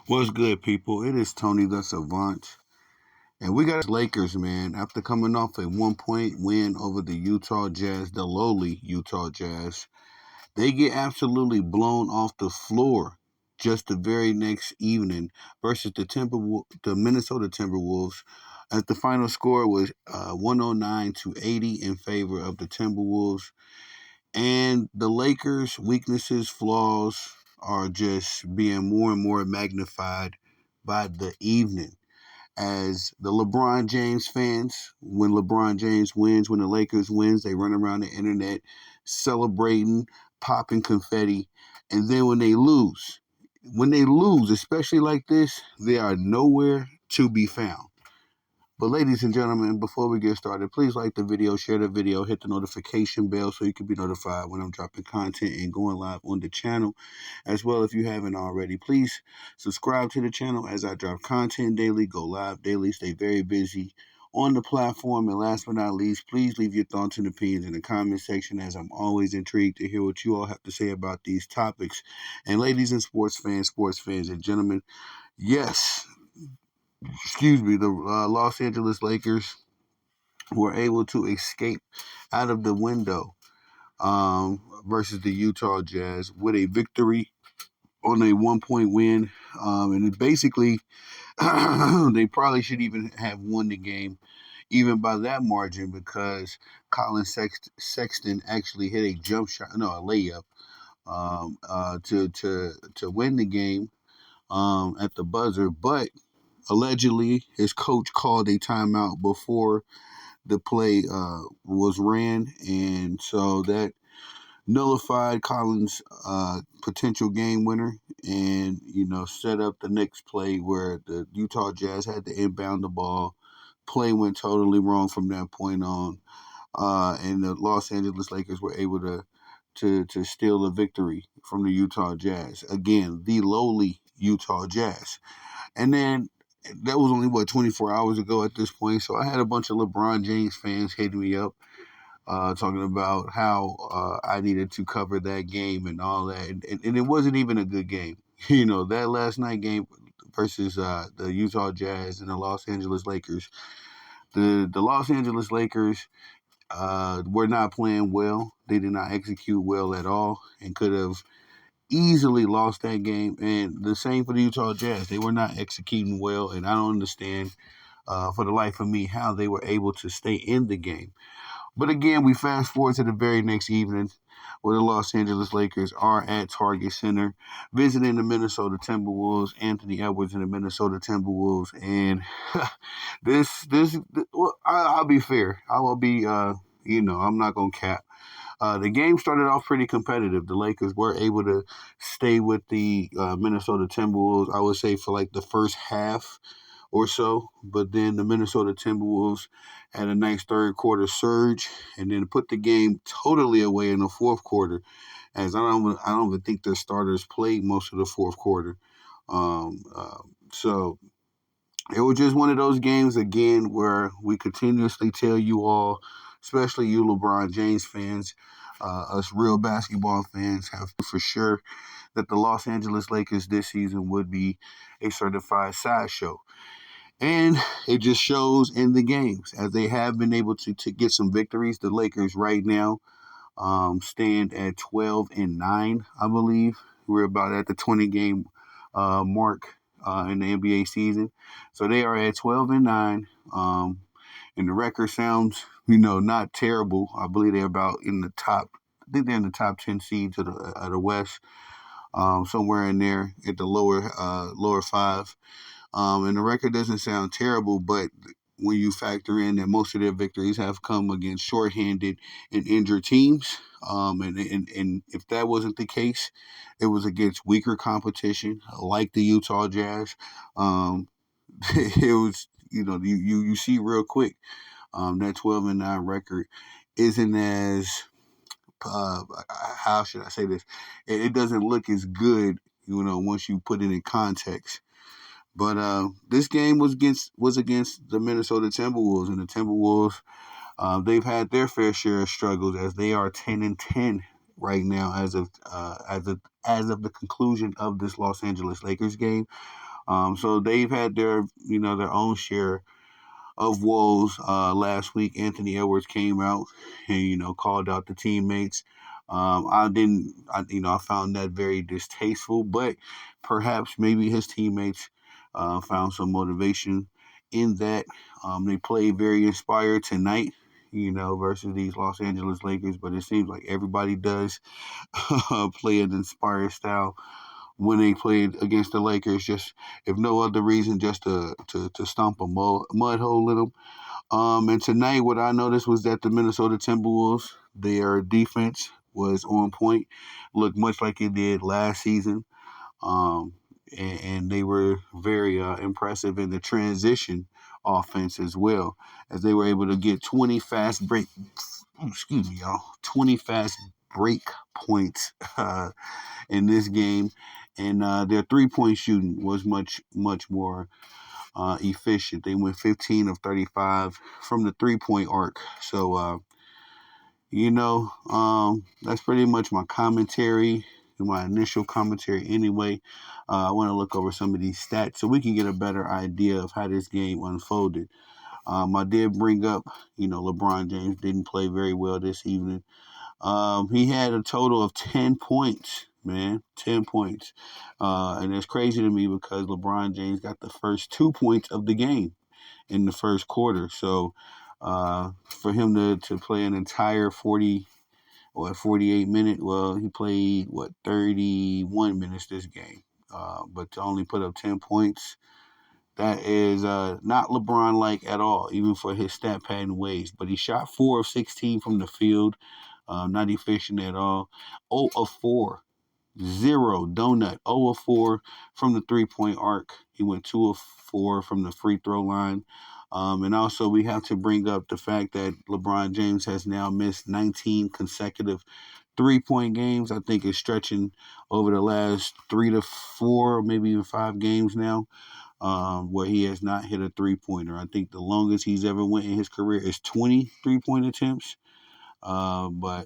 What's good, people? It is Tony the Savant. And we got Lakers, man. After coming off a 1 point win over the Utah Jazz, the lowly Utah Jazz, they get absolutely blown off the floor just the very next evening versus the Minnesota Timberwolves. As the final score was 109-80 in favor of the Timberwolves. And the Lakers' weaknesses, flaws are just being more and more magnified by the evening. As the LeBron James fans, when LeBron James wins, when the Lakers wins, they run around the internet celebrating, popping confetti. And then when they lose, especially like this, they are nowhere to be found. But ladies and gentlemen, before we get started, please like the video, share the video, hit the notification bell so you can be notified when I'm dropping content and going live on the channel. As well, if you haven't already, please subscribe to the channel as I drop content daily, go live daily, stay very busy on the platform. And last but not least, please leave your thoughts and opinions in the comment section, as I'm always intrigued to hear what you all have to say about these topics. And ladies and sports fans and gentlemen, yes, the Los Angeles Lakers were able to escape out of the window versus the Utah Jazz with a victory on a 1 point win. And it basically, they probably should even have won the game, even by that margin, because Colin Sexton actually hit a jump shot, no, a layup, to win the game at the buzzer. But allegedly, his coach called a timeout before the play was ran, and so that nullified Collins' potential game winner, and set up the next play where the Utah Jazz had to inbound the ball. Play went totally wrong from that point on, and the Los Angeles Lakers were able to steal the victory from the Utah Jazz. Again, the lowly Utah Jazz. And then that was only 24 hours ago at this point. So I had a bunch of LeBron James fans hitting me up, talking about how I needed to cover that game and all that, and it wasn't even a good game. That last night game versus the Utah Jazz and the Los Angeles Lakers. The Los Angeles Lakers were not playing well. They did not execute well at all, and could have easily lost that game. And the same for the Utah Jazz. They were not executing well, and I don't understand for the life of me how they were able to stay in the game. But again, we fast forward to the very next evening, where the Los Angeles Lakers are at Target Center visiting the Minnesota Timberwolves. Anthony Edwards and the Minnesota Timberwolves. And well, I'll be fair. I will be, I'm not going to cap. The game started off pretty competitive. The Lakers were able to stay with the Minnesota Timberwolves, I would say, for like the first half or so. But then the Minnesota Timberwolves had a nice third quarter surge, and then put the game totally away in the fourth quarter. As I don't even think their starters played most of the fourth quarter. So it was just one of those games again where we continuously tell you all, especially you LeBron James fans, us real basketball fans, have for sure that the Los Angeles Lakers this season would be a certified sideshow. And it just shows in the games, as they have been able to get some victories. The Lakers right now stand at 12-9, I believe. We're about at the 20-game mark in the NBA season. So they are at 12-9. And the record sounds, not terrible. I believe they're about in the top. I think they're in the top 10 seeds of the West, somewhere in there at the lower five. And the record doesn't sound terrible, but when you factor in that most of their victories have come against shorthanded and injured teams, and if that wasn't the case, it was against weaker competition like the Utah Jazz. Um, it was, you see real quick, that 12-9 record isn't as how should I say this? It doesn't look as good, once you put it in context. But this game was against the Minnesota Timberwolves, and the Timberwolves, they've had their fair share of struggles, as they are 10-10 right now as of the conclusion of this Los Angeles Lakers game. So they've had their own share of woes. Last week, Anthony Edwards came out and called out the teammates. I didn't, I found that very distasteful, but perhaps maybe his teammates found some motivation in that. They played very inspired tonight, versus these Los Angeles Lakers, but it seems like everybody does play an inspired style when they played against the Lakers, just if no other reason, just to stomp a mud hole in them. And tonight, what I noticed was that the Minnesota Timberwolves, their defense was on point, looked much like it did last season. Um, and they were very impressive in the transition offense as well, as they were able to get 20 fast break, excuse me, y'all, 20 fast break points in this game. And their 3-point shooting was much, much more efficient. They went 15 of 35 from the 3-point arc. So, that's pretty much my commentary, my initial commentary anyway. I want to look over some of these stats so we can get a better idea of how this game unfolded. I did bring up, LeBron James didn't play very well this evening. He had a total of 10 points, man, 10 points. And it's crazy to me because LeBron James got the first 2 points of the game in the first quarter. So for him to play an entire 40 or 48 minute, well, he played, 31 minutes this game. But to only put up 10 points, that is not LeBron like at all, even for his stat pattern ways. But he shot 4 of 16 from the field, not efficient at all. 0 of 4, zero donut. 0 of 4 from the 3-point arc. He went 2 of 4 from the free throw line. And also, we have to bring up the fact that LeBron James has now missed 19 consecutive 3-point games. I think it's stretching over the last 3 to 4, maybe even 5 games now, where he has not hit a 3-pointer. I think the longest he's ever went in his career is 20 3-point attempts. But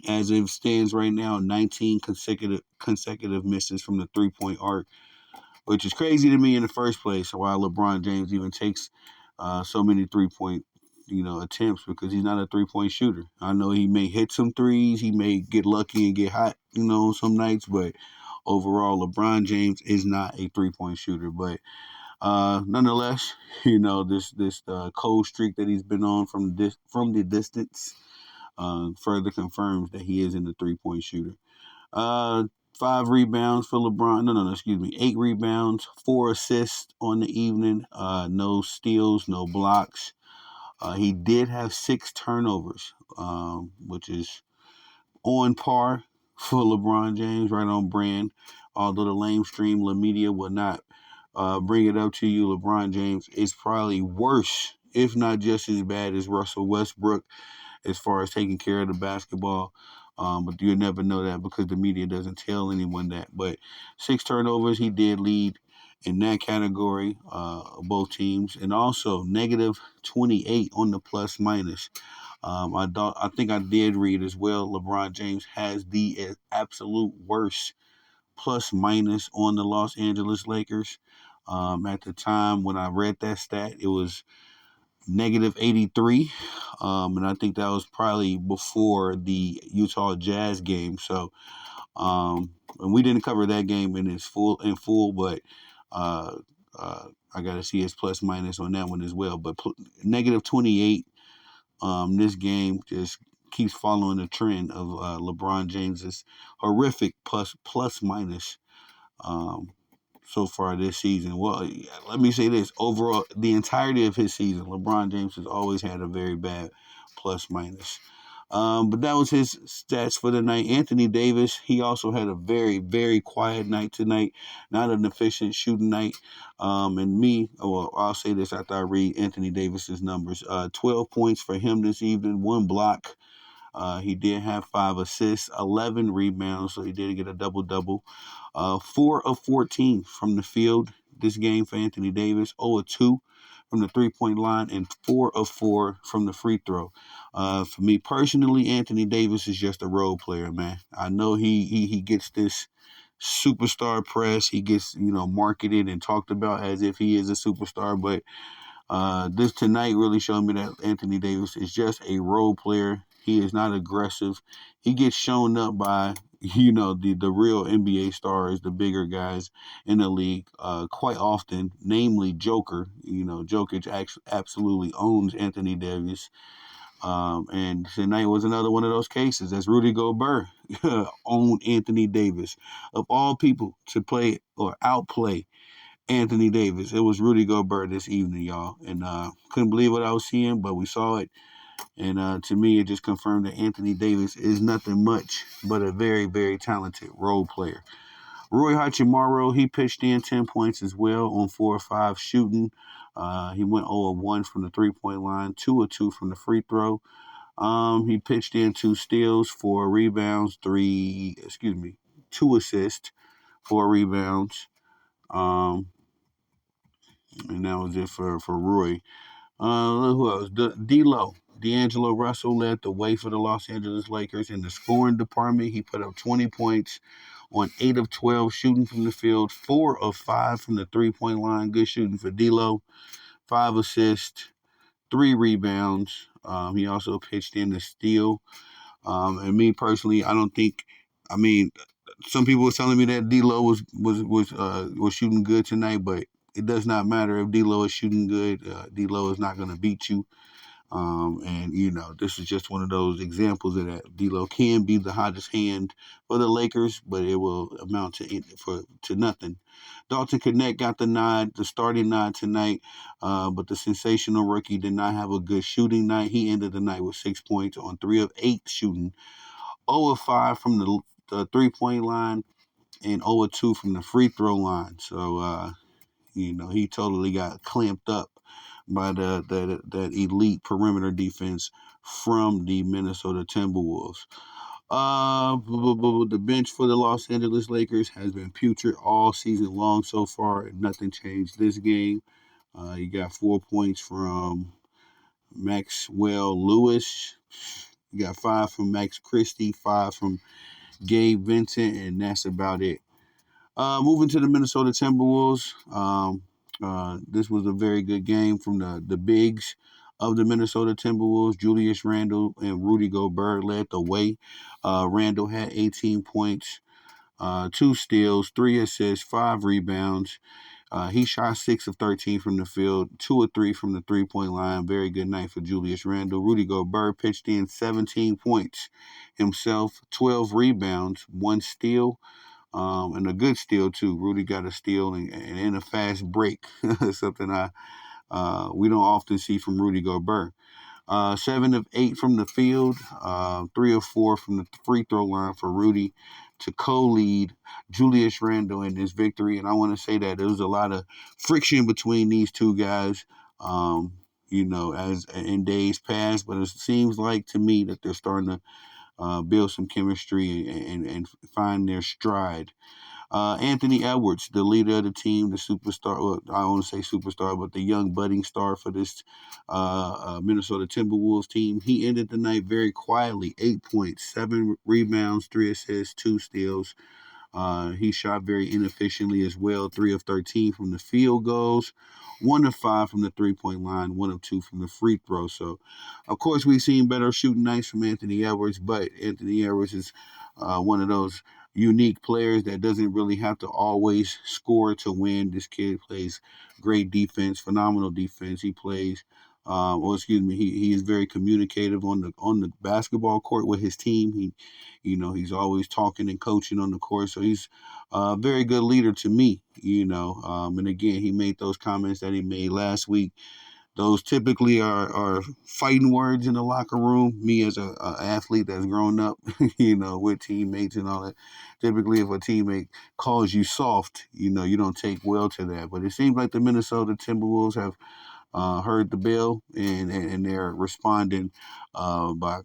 as it stands right now, 19 consecutive misses from the 3-point arc, which is crazy to me in the first place. Why LeBron James even takes so many 3-point attempts, because he's not a 3-point shooter. I know he may hit some threes, he may get lucky and get hot, some nights, but overall, LeBron James is not a 3-point shooter. But nonetheless, this cold streak that he's been on from the distance further confirms that he isn't a 3-point shooter. 5 rebounds for LeBron. No, excuse me. 8 rebounds, 4 assists on the evening. No steals, no blocks. He did have 6 turnovers, which is on par for LeBron James, right on brand. Although the lamestream media will not bring it up to you, LeBron James is probably worse, if not just as bad as Russell Westbrook, as far as taking care of the basketball. But you'll never know that because the media doesn't tell anyone that. But 6 turnovers, he did lead in that category, both teams. And also negative 28 on the plus minus. I think I did read as well, LeBron James has the absolute worst plus minus on the Los Angeles Lakers. At the time when I read that stat, it was negative 83. And I think that was probably before the Utah Jazz game. So, and we didn't cover that game in full, but I got to see his plus minus on that one as well. But negative 28. This game just keeps following the trend of LeBron James's horrific plus minus so far this season. Well, let me say this. Overall, the entirety of his season, LeBron James has always had a very bad plus minus. But that was his stats for the night. Anthony Davis, he also had a very, very quiet night tonight. Not an efficient shooting night. I'll say this after I read Anthony Davis's numbers. 12 points for him this evening, 1 block. He did have 5 assists, 11 rebounds, so he did get a double-double. 4 of 14 from the field this game for Anthony Davis, 0 of 2 from the 3-point line, and 4 of 4 from the free throw. For me personally, Anthony Davis is just a role player, man. I know he gets this superstar press. He gets, marketed and talked about as if he is a superstar. But this tonight really showed me that Anthony Davis is just a role player. He is not aggressive. He gets shown up by, the real NBA stars, the bigger guys in the league, quite often, namely Joker. Jokic absolutely owns Anthony Davis. And tonight was another one of those cases. That's Rudy Gobert owned Anthony Davis. Of all people to play or outplay Anthony Davis, it was Rudy Gobert this evening, y'all. And couldn't believe what I was seeing, but we saw it. And to me, it just confirmed that Anthony Davis is nothing much but a very, very talented role player. Rui Hachimura, he pitched in 10 points as well on 4 or 5 shooting. He went 0-1 from the 3-point line, 2-2 from the free throw. He pitched in 2 steals, 4 rebounds, 2 assists, 4 rebounds. And that was it for Roy. Who else? D'Angelo Russell led the way for the Los Angeles Lakers in the scoring department. He put up 20 points on 8 of 12 shooting from the field, 4 of 5 from the 3-point line. Good shooting for D'Lo. 5 assists, 3 rebounds. He also pitched in the steal. And me personally, I don't think. I mean, some people were telling me that D'Lo was shooting good tonight, but it does not matter if D'Lo is shooting good. D'Lo is not going to beat you. And this is just one of those examples of that. D'Lo can be the hottest hand for the Lakers, but it will amount to nothing. Dalton Knecht got the starting nod tonight, but the sensational rookie did not have a good shooting night. He ended the night with 6 points on 3 of 8 shooting, 0 of 5 from the 3-point line, and 0 of 2 from the free throw line. So he totally got clamped up by that elite perimeter defense from the Minnesota Timberwolves. The bench for the Los Angeles Lakers has been putrid all season long so far, and nothing changed this game. You got 4 points from Maxwell Lewis. You got 5 from Max Christie, 5 from Gabe Vincent, and that's about it. Moving to the Minnesota Timberwolves, this was a very good game from the bigs of the Minnesota Timberwolves. Julius Randle and Rudy Gobert led the way. Randle had 18 points, 2 steals, 3 assists, 5 rebounds. He shot 6 of 13 from the field, 2 of 3 from the 3-point line. Very good night for Julius Randle. Rudy Gobert pitched in 17 points himself, 12 rebounds, 1 steal. And a good steal too. Rudy got a steal and a fast break, something we don't often see from Rudy Gobert. 7 of 8 from the field, 3 of 4 from the free throw line for Rudy to co-lead Julius Randle in this victory. And I want to say that there was a lot of friction between these two guys, as in days past. But it seems like to me that they're starting to build some chemistry and find their stride. Anthony Edwards, the leader of the team, the superstar, well, I don't want to say superstar, but the young budding star for this Minnesota Timberwolves team, he ended the night very quietly, 8 points, 7 rebounds, 3 assists, 2 steals. He shot very inefficiently as well, 3 of 13 from the field goals, 1 of 5 from the 3-point line, 1 of 2 from the free throw. So, of course, we've seen better shooting nights from Anthony Edwards, but Anthony Edwards is one of those unique players that doesn't really have to always score to win. This kid plays great defense, phenomenal defense. He plays, he is very communicative on the basketball court with his team. He's always talking and coaching on the court, so he's a very good leader to me. And again, he made those comments that he made last week. Those typically are fighting words in the locker room. Me as a athlete that's grown up, with teammates and all that. Typically, if a teammate calls you soft, you don't take well to that. But it seems like the Minnesota Timberwolves have heard the bell and they're responding by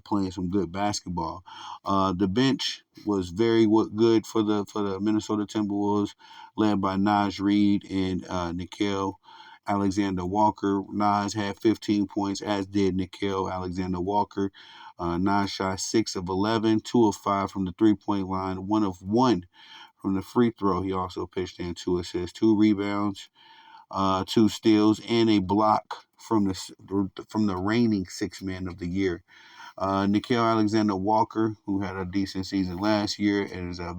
playing some good basketball. The bench was very good for the Minnesota Timberwolves, led by Naj Reid and Nickeil Alexander-Walker. Naj had 15 points, as did Nickeil Alexander-Walker. Naj shot 6 of 11, 2 of 5 from the 3-point line, 1 of 1 from the free throw. He also pitched in 2 assists, 2 rebounds, 2 steals, and a block from the reigning sixth man of the year. Nickeil Alexander-Walker, who had a decent season last year and is a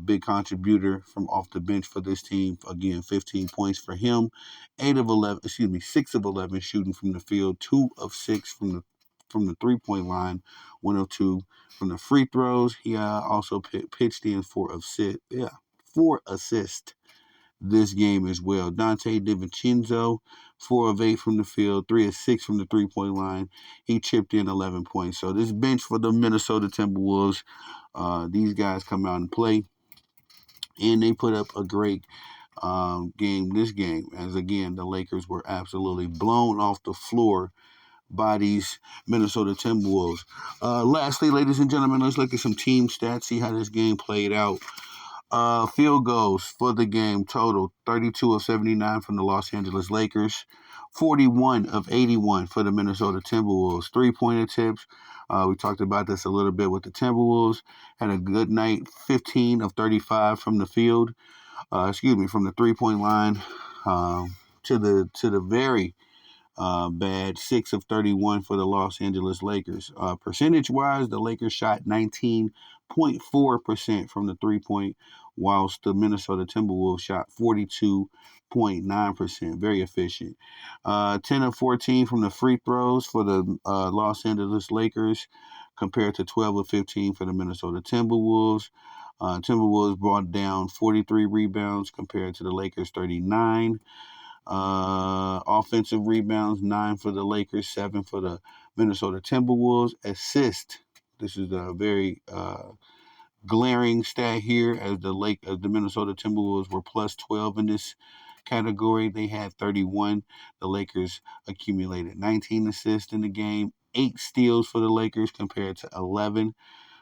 big contributor from off the bench for this team. Again, 15 points for him, 6 of 11 shooting from the field, 2 of 6 from the 3-point line, 1 of 2 from the free throws. He also pitched in 4 assists this game as well. Dante DiVincenzo, 4 of 8 from the field, 3 of 6 from the 3-point line. He chipped in 11 points. So this bench for the Minnesota Timberwolves, these guys come out and play, and they put up a great game this game, as again the Lakers were absolutely blown off the floor by these Minnesota Timberwolves. Lastly, ladies and gentlemen, let's look at some team stats, see how this game played out. Field goals for the game total 32 of 79 from the Los Angeles Lakers, 41 of 81 for the Minnesota Timberwolves. 3-point attempts. We talked about this a little bit with the Timberwolves. Had a good night, 15 of 35 from the field. From the 3-point line. To the very bad 6 of 31 for the Los Angeles Lakers. Percentage-wise, the Lakers shot 19.4% from the 3-point, whilst the Minnesota Timberwolves shot 42.9%. Very efficient. 10 of 14 from the free throws for the Los Angeles Lakers, compared to 12 of 15 for the Minnesota Timberwolves. Timberwolves brought down 43 rebounds compared to the Lakers' 39. Offensive rebounds, 9 for the Lakers, 7 for the Minnesota Timberwolves. Assist. This is a very glaring stat here, as the Minnesota Timberwolves were plus 12 in this category. They had 31. The Lakers accumulated 19 assists in the game, 8 steals for the Lakers compared to 11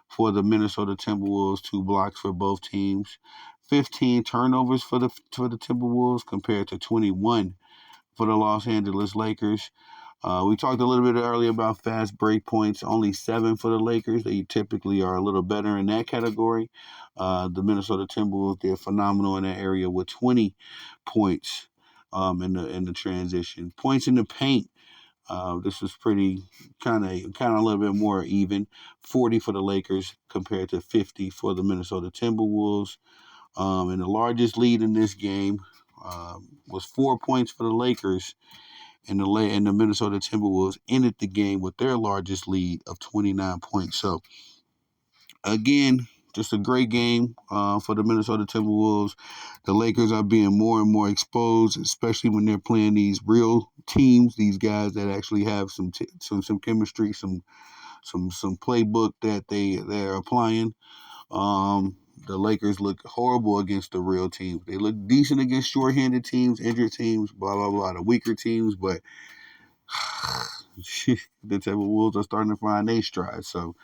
for the Minnesota Timberwolves, 2 blocks for both teams. 15 turnovers for the Timberwolves compared to 21 for the Los Angeles Lakers. We talked a little bit earlier about fast break points. Only 7 for the Lakers. They typically are a little better in that category. The Minnesota Timberwolves did phenomenal in that area with 20 points in the transition. Points in the paint. This was pretty kind of a little bit more even. 40 for the Lakers compared to 50 for the Minnesota Timberwolves. And the largest lead in this game was 4 points for the Lakers, and the Minnesota Timberwolves ended the game with their largest lead of 29 points. So, again, just a great game for the Minnesota Timberwolves. The Lakers are being more and more exposed, especially when they're playing these real teams, these guys that actually have some chemistry, some playbook that they're applying. The Lakers look horrible against the real teams. They look decent against short-handed teams, injured teams, blah, blah, blah, the weaker teams, but the Timberwolves are starting to find their stride. So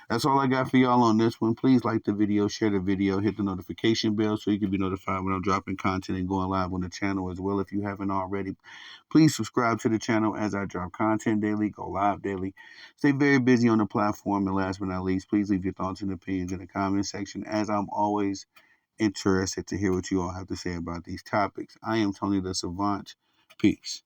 that's all I got for y'all on this one. Please like the video, share the video, hit the notification bell so you can be notified when I'm dropping content and going live on the channel as well. If you haven't already, please subscribe to the channel as I drop content daily, go live daily. Stay very busy on the platform. And last but not least, please leave your thoughts and opinions in the comment section, as I'm always interested to hear what you all have to say about these topics. I am Tony the Savant. Peace.